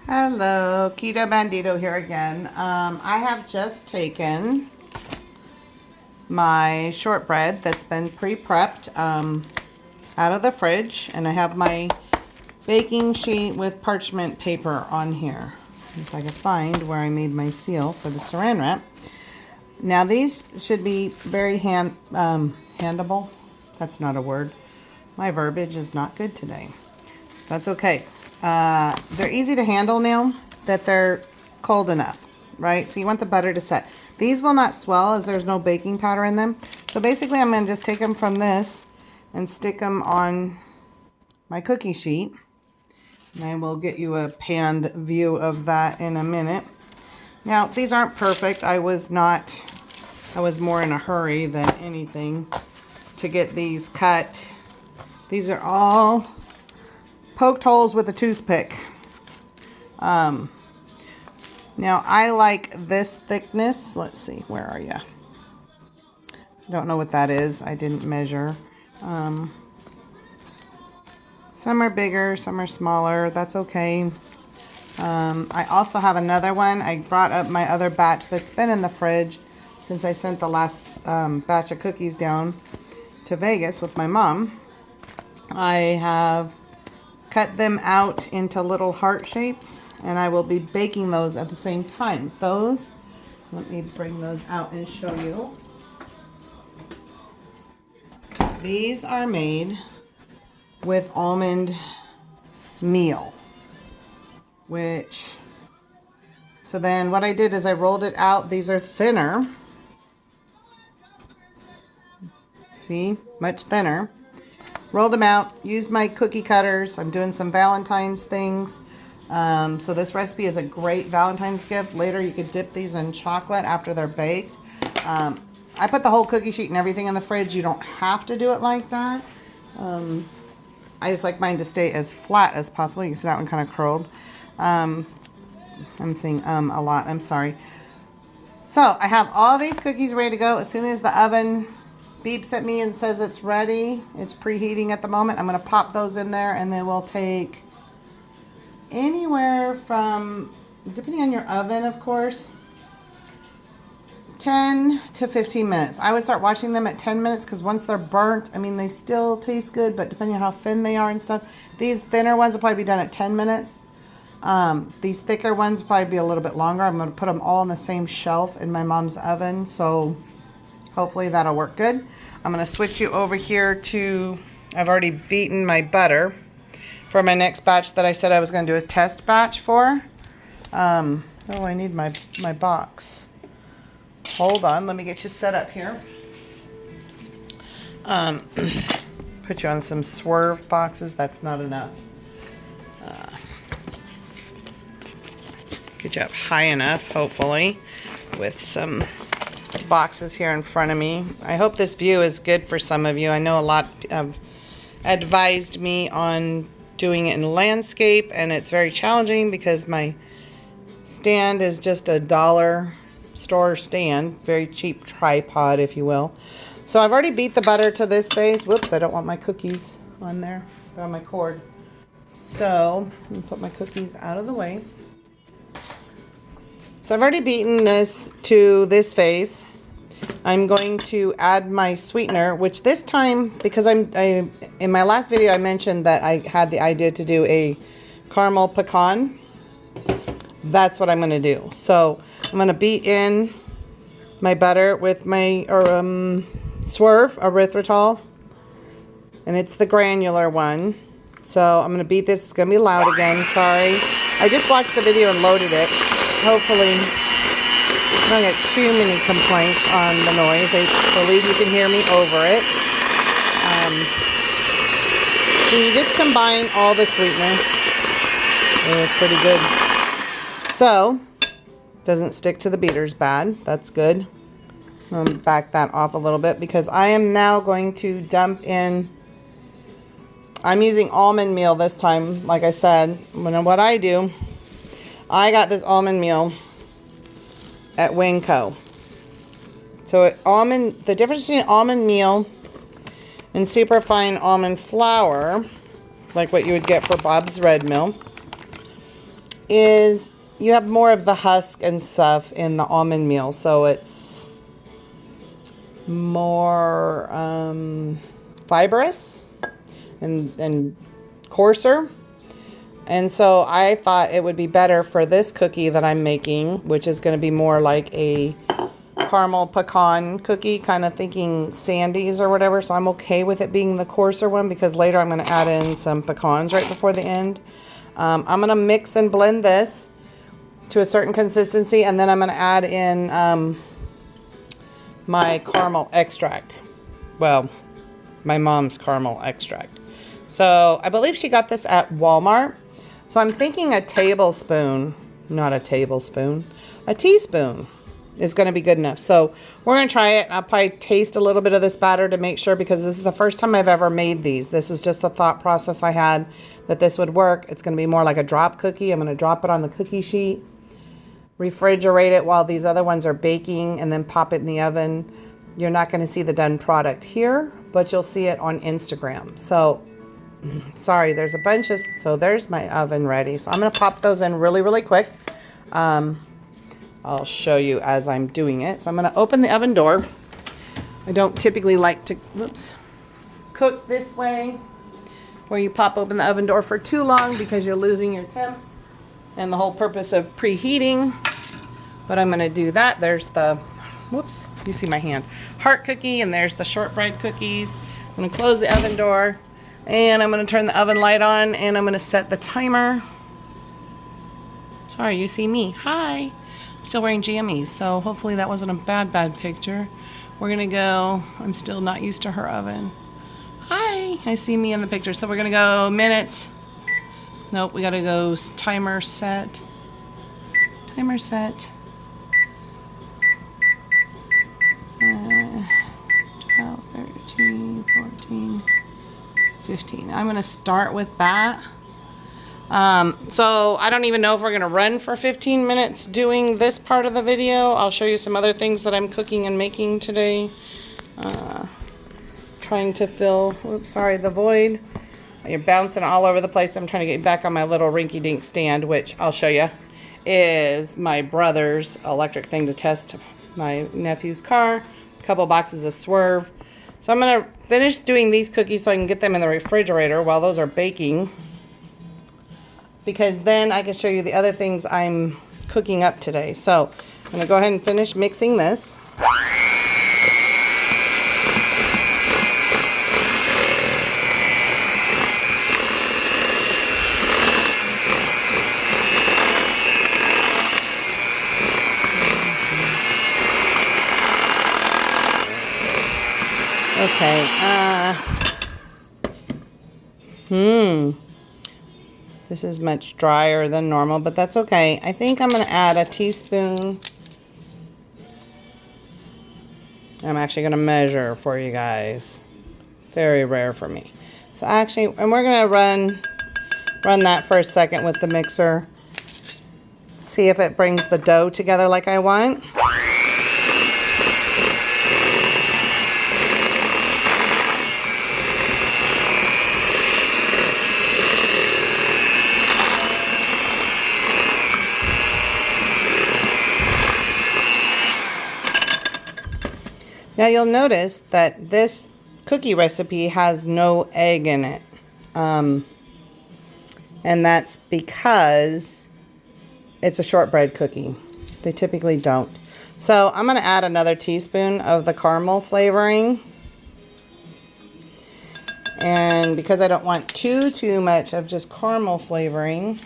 Hello, Keto Bandito here again. I have just taken my shortbread that's been pre-prepped out of the fridge, and I have my baking sheet with parchment paper on here. If I can find where I made my seal for the saran wrap. Now these should be very handable. That's not a word. My verbiage is not good today. That's okay. They're easy to handle now that they're cold enough, right? So you want the butter to set. These will not swell as there's no baking powder in them. So basically I'm going to just take them from this and stick them on my cookie sheet. And I will get you a panned view of that in a minute. Now these aren't perfect. I was more in a hurry than anything to get these cut. These are all poked holes with a toothpick. Now I like this thickness. Let's see, where are you? I don't know what that is. I didn't measure. Some are bigger, some are smaller. That's okay. I also have another one. I brought up my other batch that's been in the fridge since I sent the last batch of cookies down to Vegas with my mom. I have cut them out into little heart shapes, and I will be baking those at the same time. Those, let me bring those out and show you. These are made with almond meal, so then what I did is I rolled it out. These are thinner. See, much thinner. Rolled them out, used my cookie cutters. I'm doing some Valentine's things. So this recipe is a great Valentine's gift. Later you could dip these in chocolate after they're baked. I put the whole cookie sheet and everything in the fridge. You don't have to do it like that. I just like mine to stay as flat as possible. You can see that one kind of curled. I'm saying a lot, I'm sorry. So I have all these cookies ready to go. As soon as the oven beeps at me and says it's ready, it's preheating at the moment, I'm going to pop those in there, and they will take anywhere from, depending on your oven of course, 10 to 15 minutes. I would start watching them at 10 minutes because once they're burnt, I mean, they still taste good, but depending on how thin they are and stuff, these thinner ones will probably be done at 10 minutes. These thicker ones will probably be a little bit longer. I'm going to put them all on the same shelf in my mom's oven, so hopefully that'll work good. I'm going to switch you over here to, I've already beaten my butter for my next batch that I said I was going to do a test batch for. Oh, I need my box. Hold on, let me get you set up here. Put you on some swerve boxes. That's not enough. Get you up high enough, hopefully, with some boxes here in front of me. I hope this view is good for some of you. I know a lot have advised me on doing it in landscape, and it's very challenging because my stand is just a dollar store stand, very cheap tripod, if you will. So I've already beat the butter to this phase. Whoops, I don't want my cookies on there. They're on my cord. So I'm gonna put my cookies out of the way. So I've already beaten this to this phase. I'm going to add my sweetener, which this time, because in my last video I mentioned that I had the idea to do a caramel pecan. That's what I'm going to do. So I'm going to beat in my butter with my swerve erythritol, and it's the granular one. So I'm going to beat this. It's going to be loud again. Sorry. I just watched the video and loaded it. Hopefully I don't get too many complaints on the noise. I believe you can hear me over it. So you just combine all the sweetener. It's pretty good. So, doesn't stick to the beaters bad. That's good. I'm going to back that off a little bit because I am now going to dump in, I'm using almond meal this time. Like I said, what I do, I got this almond meal at Winco. So the difference between almond meal and superfine almond flour, like what you would get for Bob's Red Mill, is you have more of the husk and stuff in the almond meal, so it's more fibrous and coarser. And so I thought it would be better for this cookie that I'm making, which is going to be more like a caramel pecan cookie, kind of thinking Sandy's or whatever. So I'm okay with it being the coarser one because later I'm going to add in some pecans right before the end. I'm going to mix and blend this to a certain consistency, and then I'm going to add in my caramel extract. Well, my mom's caramel extract. So I believe she got this at Walmart. So I'm thinking a tablespoon, not a tablespoon, a teaspoon is going to be good enough. So we're going to try it. I'll probably taste a little bit of this batter to make sure, because this is the first time I've ever made these. This is just a thought process I had that this would work. It's going to be more like a drop cookie. I'm going to drop it on the cookie sheet, refrigerate it while these other ones are baking, and then pop it in the oven. You're not going to see the done product here, but you'll see it on Instagram. So sorry, there's a bunch of, so there's my oven ready. So I'm going to pop those in really, really quick. I'll show you as I'm doing it. So I'm going to open the oven door. I don't typically like to, cook this way, where you pop open the oven door for too long because you're losing your temp and the whole purpose of preheating. But I'm going to do that. There's the, you see my hand, heart cookie, and there's the shortbread cookies. I'm going to close the oven door, and I'm going to turn the oven light on, and I'm going to set the timer. Sorry, you see me. Hi. I'm still wearing jammies, so hopefully that wasn't a bad picture. We're going to go, I'm still not used to her oven. Hi. I see me in the picture. So we're going to go minutes. Nope, we got to go timer set. Timer set. 12, 13, 14, 15. I'm going to start with that. So I don't even know if we're going to run for 15 minutes doing this part of the video. I'll show you some other things that I'm cooking and making today. Trying to fill, the void. You're bouncing all over the place. I'm trying to get back on my little rinky-dink stand, which I'll show you is my brother's electric thing to test my nephew's car. A couple boxes of Swerve. So I'm going to finish doing these cookies so I can get them in the refrigerator while those are baking, because then I can show you the other things I'm cooking up today. So I'm going to go ahead and finish mixing this. Okay, this is much drier than normal, but that's okay. I think I'm going to add a teaspoon. I'm actually going to measure for you guys. Very rare for me. So actually, and we're going to run that for a second with the mixer. See if it brings the dough together like I want. Now you'll notice that this cookie recipe has no egg in it. And that's because it's a shortbread cookie. They typically don't. So I'm going to add another teaspoon of the caramel flavoring. And because I don't want too much of just caramel flavoring,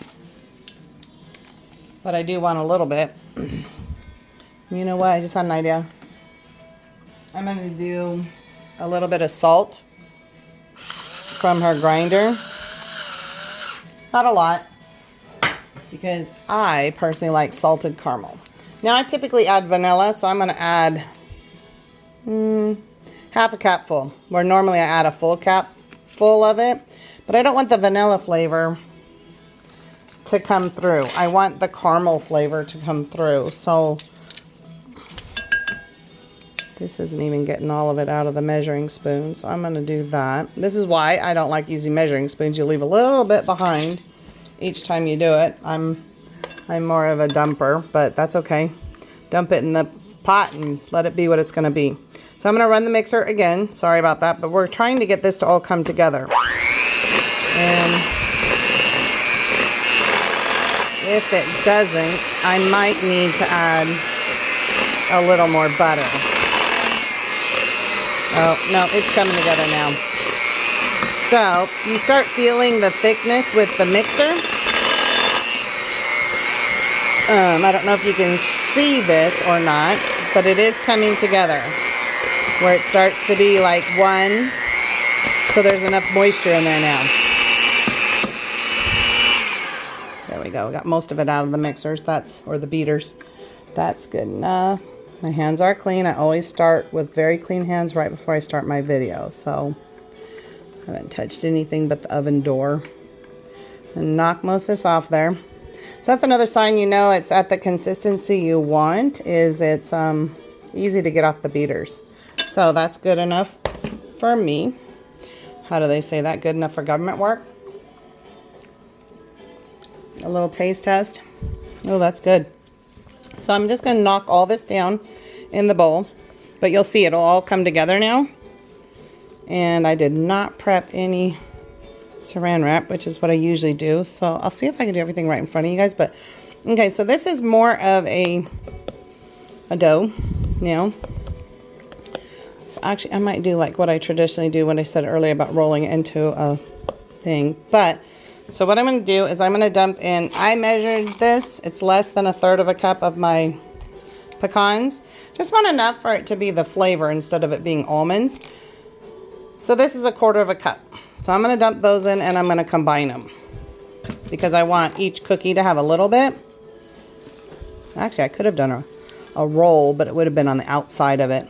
but I do want a little bit. You know what? I just had an idea. I'm going to do a little bit of salt from her grinder. Not a lot, because I personally like salted caramel. Now I typically add vanilla, so I'm going to add half a cupful, where normally I add a full cup full of it. But I don't want the vanilla flavor to come through. I want the caramel flavor to come through. So this isn't even getting all of it out of the measuring spoon, so I'm going to do that. This is why I don't like using measuring spoons. You leave a little bit behind each time you do it. I'm I'm more of a dumper, but that's okay. Dump it in the pot and let it be what it's going to be. So I'm going to run the mixer again. Sorry about that, but we're trying to get this to all come together. And if it doesn't, I might need to add a little more butter. Oh, no, it's coming together now. So you start feeling the thickness with the mixer. I don't know if you can see this or not, but it is coming together where it starts to be like one. So there's enough moisture in there now. There we go. We got most of it out of the mixers, or the beaters. That's good enough. My hands are clean. I always start with very clean hands right before I start my video. So I haven't touched anything but the oven door. And knock most of this off there. So that's another sign you know it's at the consistency you want, is it's easy to get off the beaters. So that's good enough for me. How do they say that? Good enough for government work? A little taste test. Oh, that's good. So I'm just going to knock all this down in the bowl. But you'll see it'll all come together now. And I did not prep any saran wrap, which is what I usually do. So I'll see if I can do everything right in front of you guys. But okay, so this is more of a dough now. So actually I might do like what I traditionally do when I said earlier about rolling it into a thing. But so what I'm going to do is I'm going to dump in, I measured this, it's less than 1/3 of a cup of my pecans. Just want enough for it to be the flavor instead of it being almonds. So this is 1/4 of a cup. So I'm going to dump those in and I'm going to combine them. Because I want each cookie to have a little bit. Actually, I could have done a roll, but it would have been on the outside of it.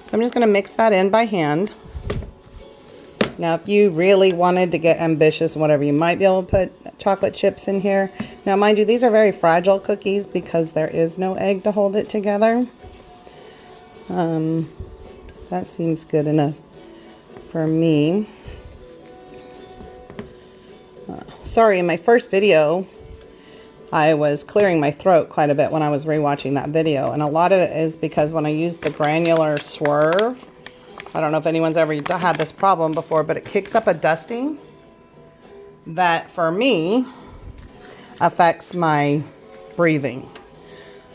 So I'm just going to mix that in by hand. Now, if you really wanted to get ambitious and whatever, you might be able to put chocolate chips in here. Now, mind you, these are very fragile cookies because there is no egg to hold it together. That seems good enough for me. Sorry, in my first video, I was clearing my throat quite a bit when I was rewatching that video. And a lot of it is because when I used the granular swerve, I don't know if anyone's ever had this problem before, but it kicks up a dusting that, for me, affects my breathing.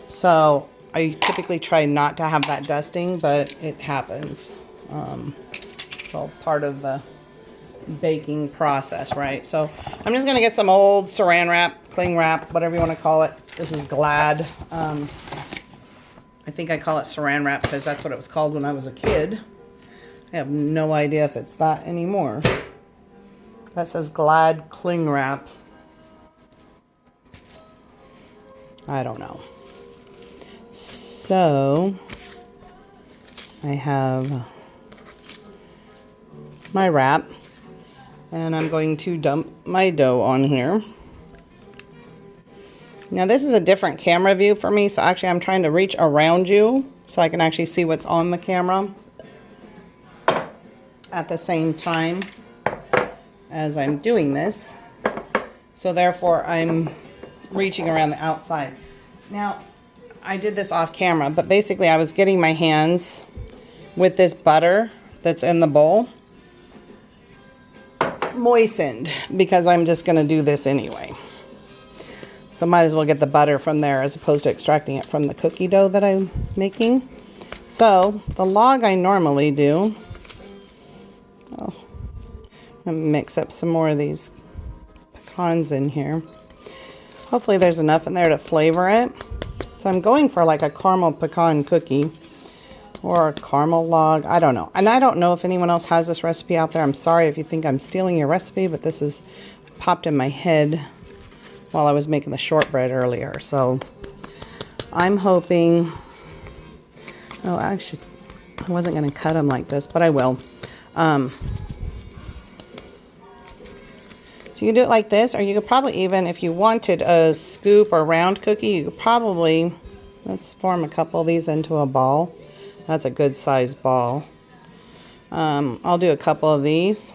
So I typically try not to have that dusting, but it happens. It's all part of the baking process, right? So I'm just going to get some old saran wrap, cling wrap, whatever you want to call it. This is Glad. I think I call it saran wrap because that's what it was called when I was a kid. I have no idea if it's that anymore. That says Glad cling wrap. I don't know. So I have my wrap and I'm going to dump my dough on here. Now this is a different camera view for me, so actually I'm trying to reach around you so I can actually see what's on the camera at the same time as I'm doing this. So therefore I'm reaching around the outside. Now I did this off camera, but basically I was getting my hands with this butter that's in the bowl moistened because I'm just going to do this anyway. So might as well get the butter from there as opposed to extracting it from the cookie dough that I'm making. So the log I normally do, I'm going to mix up some more of these pecans in here. Hopefully there's enough in there to flavor it. So I'm going for like a caramel pecan cookie or a caramel log. I don't know. And I don't know if anyone else has this recipe out there. I'm sorry if you think I'm stealing your recipe, but this is popped in my head while I was making the shortbread earlier. So I'm hoping, oh, actually, I wasn't going to cut them like this, but I will. So you can do it like this, or you could probably even, if you wanted a scoop or round cookie, you could probably, let's form a couple of these into a ball. That's a good size ball. I'll do a couple of these.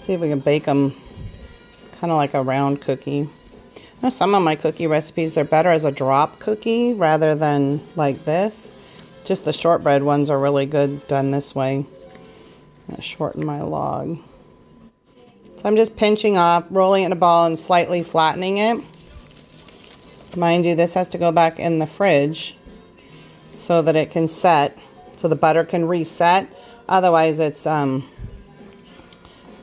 See if we can bake them kind of like a round cookie. Now, some of my cookie recipes, they're better as a drop cookie rather than like this. Just the shortbread ones are really good done this way. I'm going to shorten my log. So I'm just pinching off, rolling it in a ball and slightly flattening it. Mind you, this has to go back in the fridge so that it can set, so the butter can reset. Otherwise, it's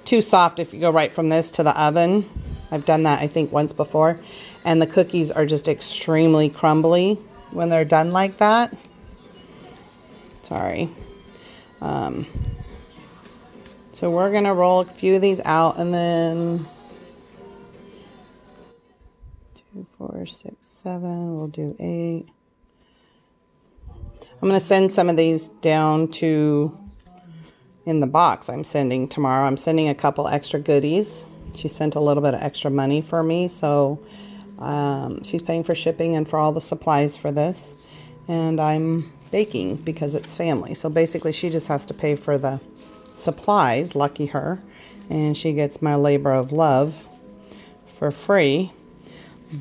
too soft if you go right from this to the oven. I've done that, I think, once before. And the cookies are just extremely crumbly when they're done like that. Sorry. So we're going to roll a few of these out, and then 2, 4, 6, 7. We'll do 8. I'm going to send some of these down to in the box I'm sending tomorrow. I'm sending a couple extra goodies. She sent a little bit of extra money for me, so she's paying for shipping and for all the supplies for this. And I'm baking because it's family. So basically she just has to pay for the supplies, lucky her, and she gets my labor of love for free.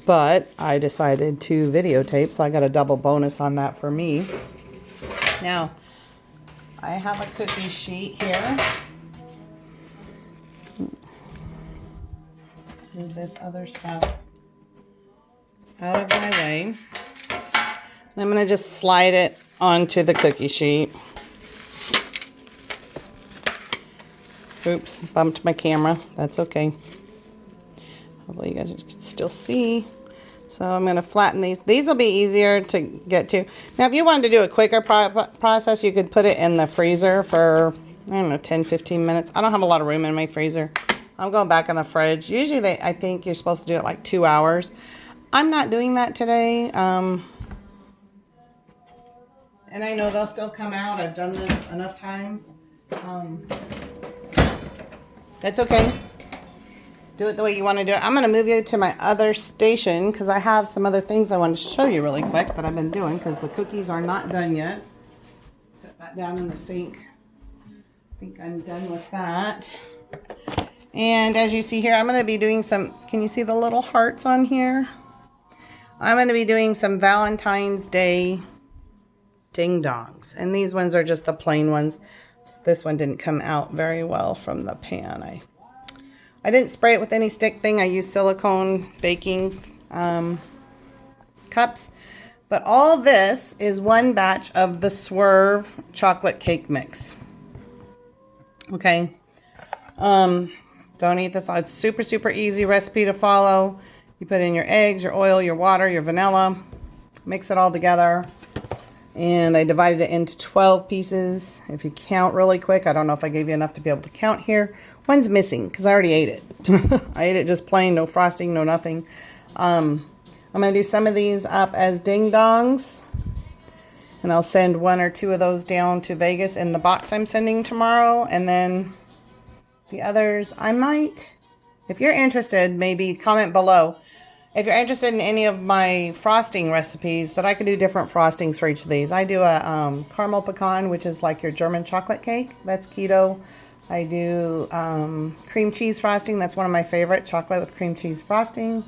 But I decided to videotape, so I got a double bonus on that for me. Now, I have a cookie sheet here. Move this other stuff out of my way. And I'm going to just slide it onto the cookie sheet. Oops, bumped my camera. That's okay. Hopefully you guys can still see. So I'm going to flatten these. These will be easier to get to. Now, if you wanted to do a quicker process, you could put it in the freezer for, I don't know, 10, 15 minutes. I don't have a lot of room in my freezer. I'm going back in the fridge. Usually, I think you're supposed to do it like 2 hours. I'm not doing that today. And I know they'll still come out. I've done this enough times. That's okay. Do it the way you want to do it. I'm going to move you to my other station because I have some other things I wanted to show you really quick that I've been doing because the cookies are not done yet. Set that down in the sink. I think I'm done with that. And as you see here, I'm going to be doing some, can you see the little hearts on here? I'm going to be doing some Valentine's Day ding-dongs. And these ones are just the plain ones. This one didn't come out very well from the pan. I didn't spray it with any stick thing. I used silicone baking cups. But all this is one batch of the Swerve chocolate cake mix. Okay. Don't eat this. It's super, super easy recipe to follow. You put in your eggs, your oil, your water, your vanilla. Mix it all together. And I divided it into 12 pieces. If you count really quick, I don't know if I gave you enough to be able to count here. One's missing because I already ate it. I ate it just plain, no frosting, no nothing. I'm going to do some of these up as ding-dongs. And I'll send 1 or 2 of those down to Vegas in the box I'm sending tomorrow. And then the others, I might, if you're interested, maybe comment below. If you're interested in any of my frosting recipes, that I could do different frostings for each of these. I do a caramel pecan, which is like your German chocolate cake. That's keto. I do cream cheese frosting. That's one of my favorite, chocolate with cream cheese frosting.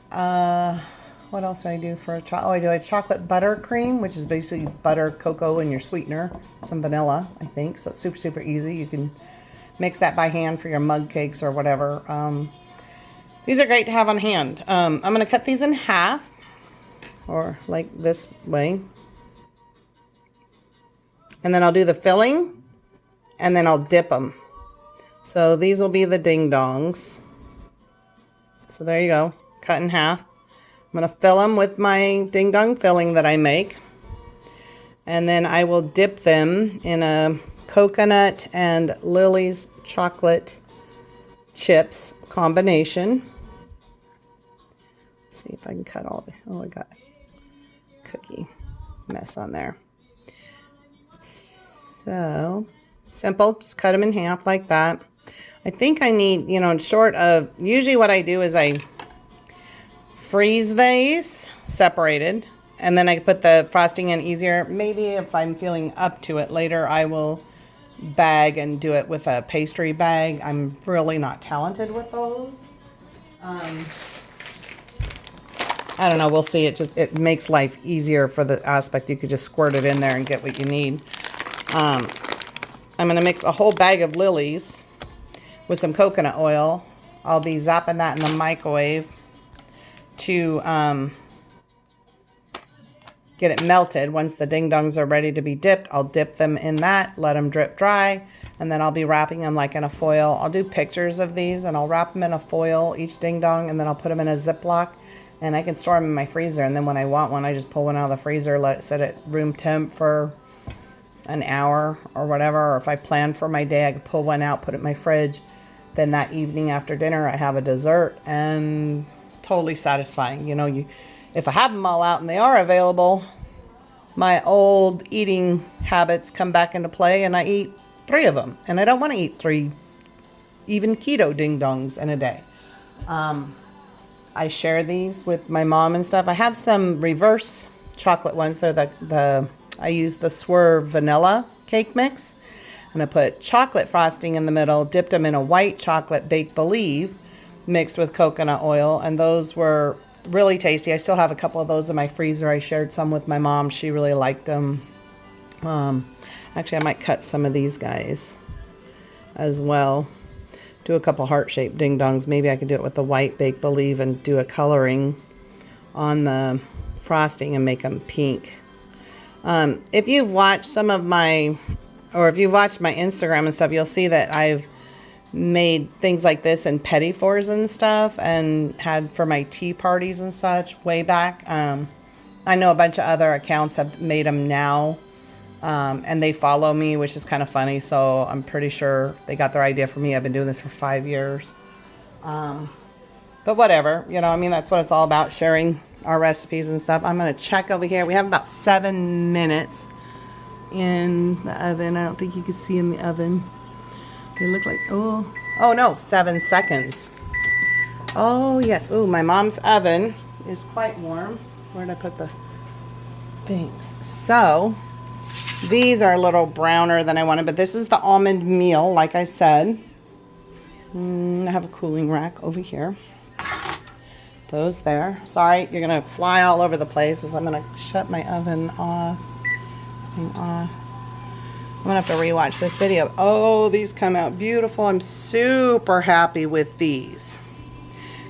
What else do I do for a chocolate? Oh, I do a chocolate butter cream, which is basically butter, cocoa, and your sweetener. Some vanilla, I think. So it's super, super easy. You can mix that by hand for your mug cakes or whatever. These are great to have on hand. I'm going to cut these in half, or like this way. And then I'll do the filling, and then I'll dip them. So these will be the ding-dongs. So there you go, cut in half. I'm going to fill them with my ding-dong filling that I make. And then I will dip them in a coconut and Lily's chocolate chips combination. See if I can cut all this. Oh, I got a cookie mess on there. So simple, just cut them in half like that. I think I need, short of, usually what I do is I freeze these separated, and then I put the frosting in easier. Maybe if I'm feeling up to it later, I will bag and do it with a pastry bag. I'm really not talented with those. I don't know. We'll see. It makes life easier for the aspect. You could just squirt it in there and get what you need. I'm going to mix a whole bag of lilies with some coconut oil. I'll be zapping that in the microwave to get it melted. Once the ding-dongs are ready to be dipped, I'll dip them in that, let them drip dry, and then I'll be wrapping them like in a foil. I'll do pictures of these, and I'll wrap them in a foil, each ding-dong, and then I'll put them in a Ziploc, and I can store them in my freezer, and then when I want one, I just pull one out of the freezer, let it sit at room temp for an hour or whatever, or if I plan for my day, I can pull one out, put it in my fridge. Then that evening after dinner, I have a dessert, and totally satisfying. You know, if I have them all out and they are available, my old eating habits come back into play, and I eat 3 of them. And I don't want to eat 3 even keto ding-dongs in a day. I share these with my mom and stuff. I have some reverse chocolate ones. They're I use the Swerve vanilla cake mix. And I put chocolate frosting in the middle, dipped them in a white chocolate baked believe mixed with coconut oil. And those were really tasty. I still have a couple of those in my freezer. I shared some with my mom. She really liked them. Actually, I might cut some of these guys as well. Do a couple heart-shaped ding-dongs. Maybe I could do it with the white baked believe and do a coloring on the frosting and make them pink. If you've watched some of my, or if you've watched my Instagram and stuff, you'll see that I've made things like this in petit fours and stuff, and had for my tea parties and such way back. I know a bunch of other accounts have made them now, and they follow me, which is kind of funny. So I'm pretty sure they got their idea from me. I've been doing this for 5 years. But whatever, you know, I mean, that's what it's all about, sharing our recipes and stuff. I'm going to check over here. We have about 7 minutes in the oven. I don't think you can see in the oven. They look like, oh no, 7 seconds. Oh yes. Oh, my mom's oven is quite warm. Where did I put the things? So these are a little browner than I wanted, but this is the almond meal, like I said. I have a cooling rack over here. Those there. Sorry, you're gonna fly all over the place as I'm gonna shut my oven off. I'm gonna have to rewatch this video. Oh, these come out beautiful. I'm super happy with these,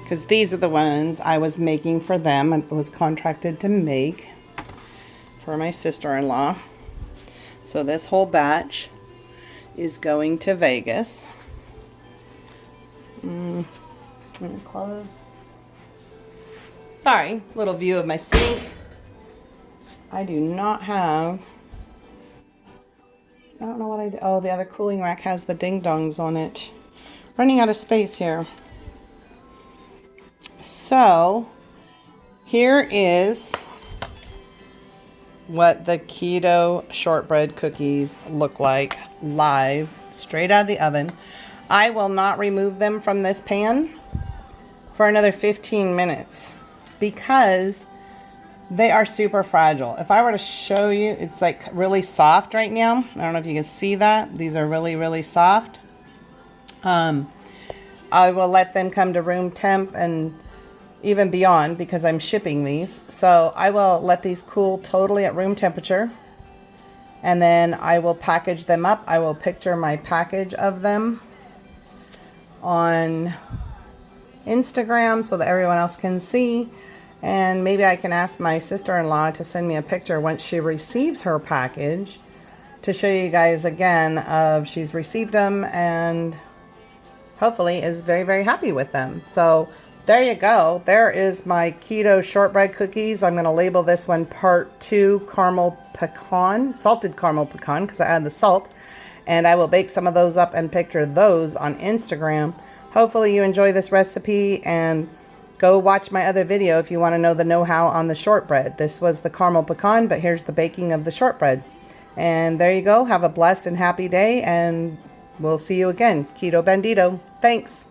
because these are the ones I was making for them. I was contracted to make for my sister-in-law. So this whole batch is going to Vegas. Close. Sorry, little view of my sink. I do not have, I don't know what I did. Oh, the other cooling rack has the ding-dongs on it. Running out of space here. So, here is what the keto shortbread cookies look like live, straight out of the oven. I will not remove them from this pan for another 15 minutes because they are super fragile. If I were to show you, it's like really soft right now. I don't know if you can see that. These are really, really soft. I will let them come to room temp and even beyond because I'm shipping these. So I will let these cool totally at room temperature. And then I will package them up. I will picture my package of them on Instagram so that everyone else can see. And maybe I can ask my sister-in-law to send me a picture once she receives her package to show you guys again of she's received them and hopefully is very, very happy with them. So there you go. There is my keto shortbread cookies. I'm going to label this one part 2 caramel pecan, salted caramel pecan, because I added the salt. And I will bake some of those up and picture those on Instagram. Hopefully you enjoy this recipe, and go watch my other video if you want to know the know-how on the shortbread. This was the caramel pecan, but here's the baking of the shortbread. And there you go. Have a blessed and happy day, and we'll see you again. Keto Bandito. Thanks.